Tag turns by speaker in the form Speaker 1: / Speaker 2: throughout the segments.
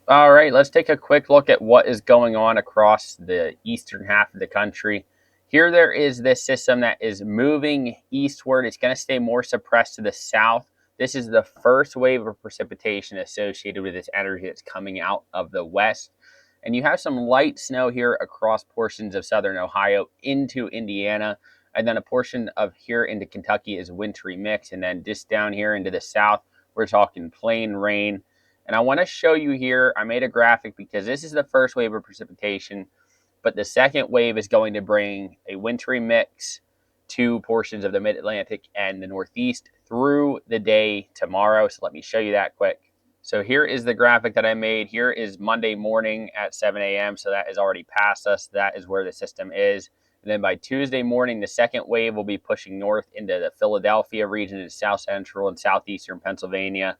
Speaker 1: All right, let's take a quick look at what is going on across the eastern half of the country. Here, there is this system that is moving eastward. It's going to stay more suppressed to the south. This is the first wave of precipitation associated with this energy that's coming out of the west. And you have some light snow here across portions of southern Ohio into Indiana. And then a portion of here into Kentucky is wintry mix. And then just down here into the south, we're talking plain rain. And I want to show you here, I made a graphic because this is the first wave of precipitation, but the second wave is going to bring a wintry mix to portions of the mid-Atlantic and the Northeast through the day tomorrow. So let me show you that quick. So here is the graphic that I made. Here is Monday morning at 7 a.m. So that is already past us. That is where the system is. And then by Tuesday morning, the second wave will be pushing north into the Philadelphia region in south central and southeastern Pennsylvania.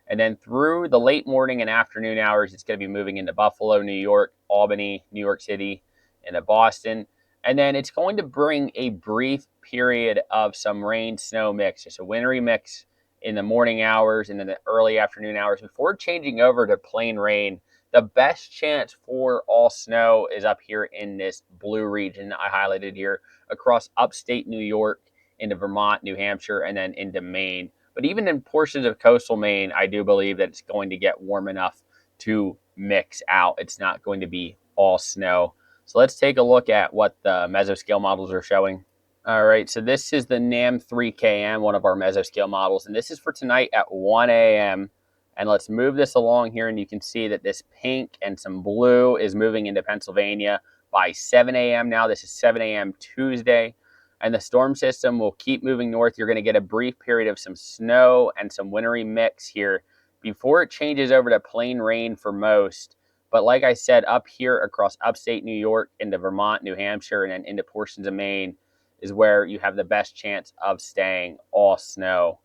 Speaker 1: And then through the late morning and afternoon hours, it's going to be moving into Buffalo, New York, Albany, New York City, into Boston. And then it's going to bring a brief period of some rain snow mix, just a wintry mix in the morning hours and then the early afternoon hours before changing over to plain rain. The best chance for all snow is up here in this blue region I highlighted here across upstate New York into Vermont, New Hampshire, and then into Maine. But even in portions of coastal Maine, I do believe that it's going to get warm enough to mix out. It's not going to be all snow. So let's take a look at what the mesoscale models are showing. All right, so this is the NAM 3KM, one of our mesoscale models, and this is for tonight at 1 a.m. And let's move this along here, and you can see that this pink and some blue is moving into Pennsylvania by 7 a.m. now. This is 7 a.m. Tuesday, and the storm system will keep moving north. You're going to get a brief period of some snow and some wintry mix here before it changes over to plain rain for most. But like I said, up here across upstate New York into Vermont, New Hampshire, and then into portions of Maine is where you have the best chance of staying all snow.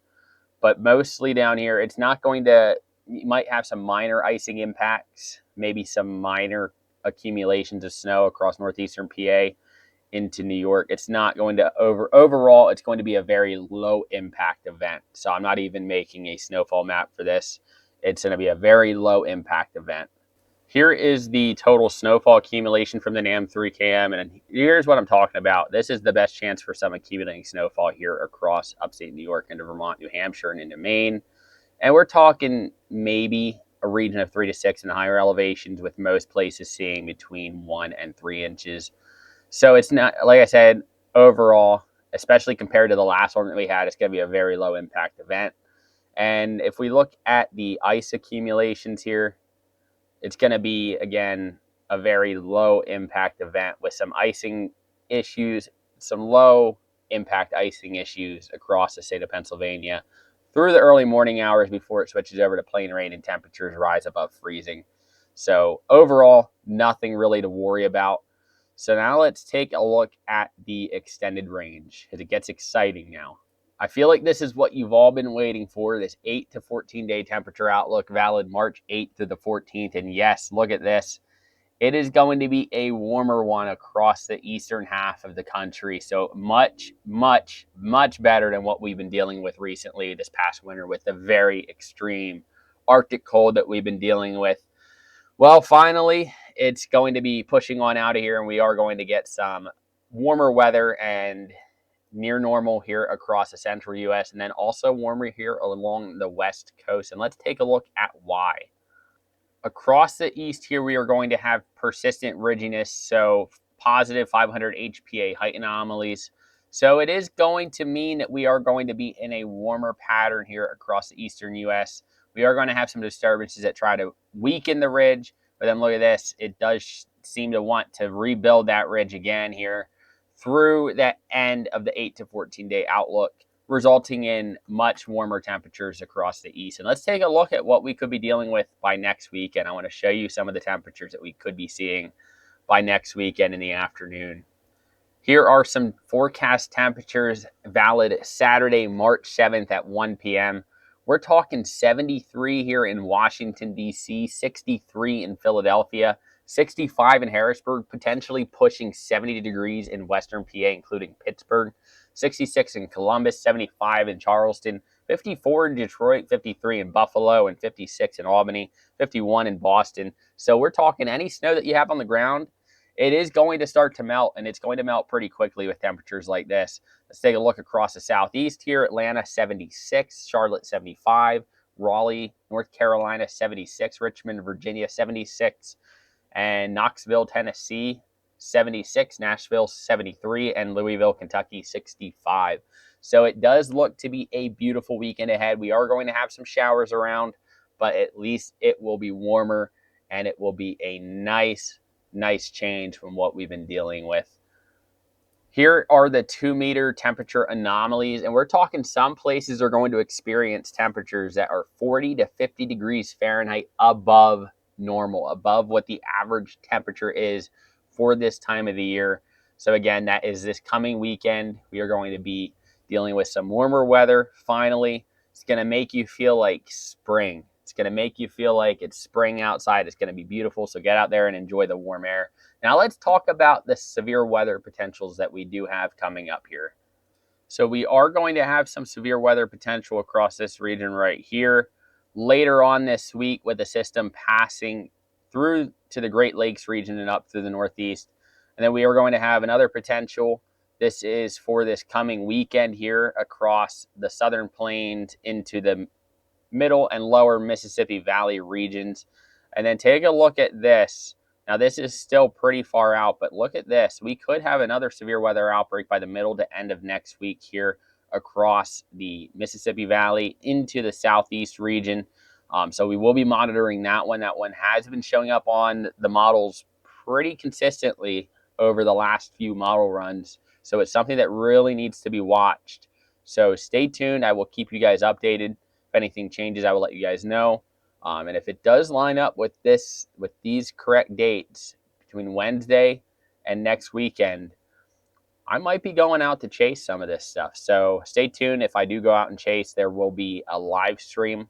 Speaker 1: But mostly down here, it's not going to, you might have some minor icing impacts, maybe some minor accumulations of snow across northeastern PA into New York. It's not going to overall, it's going to be a very low impact event. So I'm not even making a snowfall map for this. It's going to be a very low impact event. Here is the total snowfall accumulation from the NAM 3KM, and here's what I'm talking about. This is the best chance for some accumulating snowfall here across upstate New York into Vermont, New Hampshire, and into Maine. And we're talking maybe a region of 3 to 6 in higher elevations, with most places seeing between 1 and 3 inches. So it's not, like I said, overall, especially compared to the last one that we had, it's going to be a very low impact event. And if we look at the ice accumulations here, it's going to be, again, a very low impact event with some icing issues, some low impact icing issues across the state of Pennsylvania through the early morning hours before it switches over to plain rain and temperatures rise above freezing. So overall, nothing really to worry about. So now let's take a look at the extended range because it gets exciting now. I feel like this is what you've all been waiting for, this 8 to 14 day temperature outlook valid March 8th to the 14th. And yes, look at this. It is going to be a warmer one across the eastern half of the country. So much, much, much better than what we've been dealing with recently this past winter with the very extreme Arctic cold that we've been dealing with. Well, finally, it's going to be pushing on out of here, and we are going to get some warmer weather and near normal here across the central U.S., and then also warmer here along the west coast. And let's take a look at why. Across the east here, we are going to have persistent ridginess, so positive 500 HPA height anomalies. So it is going to mean that we are going to be in a warmer pattern here across the eastern U.S. We are going to have some disturbances that try to weaken the ridge, but then look at this. It does seem to want to rebuild that ridge again here through that end of the 8 to 14 day outlook, resulting in much warmer temperatures across the east. And let's take a look at what we could be dealing with by next weekend. I want to show you some of the temperatures that we could be seeing by next weekend in the afternoon. Here are some forecast temperatures valid Saturday, March 7th at 1 p.m. We're talking 73 here in Washington, D.C., 63 in Philadelphia, 65 in Harrisburg, potentially pushing 70 degrees in western PA, including Pittsburgh, 66 in Columbus, 75 in Charleston, 54 in Detroit, 53 in Buffalo, and 56 in Albany, 51 in Boston. So we're talking any snow that you have on the ground, it is going to start to melt, and it's going to melt pretty quickly with temperatures like this. Let's take a look across the southeast here. Atlanta, 76. Charlotte, 75. Raleigh, North Carolina, 76. Richmond, Virginia, 76. And Knoxville, Tennessee, 76. Nashville, 73. And Louisville, Kentucky, 65. So it does look to be a beautiful weekend ahead. We are going to have some showers around, but at least it will be warmer, and it will be a nice change from what we've been dealing with. Here are the 2-meter temperature anomalies, and we're talking some places are going to experience temperatures that are 40 to 50 degrees Fahrenheit above normal, above what the average temperature is for this time of the year. So again, that is this coming weekend. We are going to be dealing with some warmer weather. Finally, it's going to make you feel like spring. It's going to make you feel like it's spring outside. It's going to be beautiful. So get out there and enjoy the warm air. Now let's talk about the severe weather potentials that we do have coming up here. So we are going to have some severe weather potential across this region right here later on this week, with the system passing through to the Great Lakes region and up through the Northeast. And then we are going to have another potential. This is for this coming weekend here across the Southern Plains into the middle and lower Mississippi Valley regions. And then take a look at this. Now, this is still pretty far out, but look at this. We could have another severe weather outbreak by the middle to end of next week here across the Mississippi Valley into the southeast region. So we will be monitoring that one. That one has been showing up on the models pretty consistently over the last few model runs. So it's something that really needs to be watched. So stay tuned. I will keep you guys updated. If anything changes, I will let you guys know. And if it does line up with these correct dates between Wednesday and next weekend, I might be going out to chase some of this stuff. So stay tuned. If I do go out and chase, there will be a live stream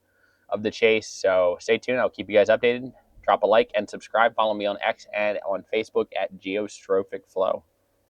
Speaker 1: of the chase. So stay tuned. I'll keep you guys updated. Drop a like and subscribe. Follow me on X and on Facebook at Geostrophic Flow.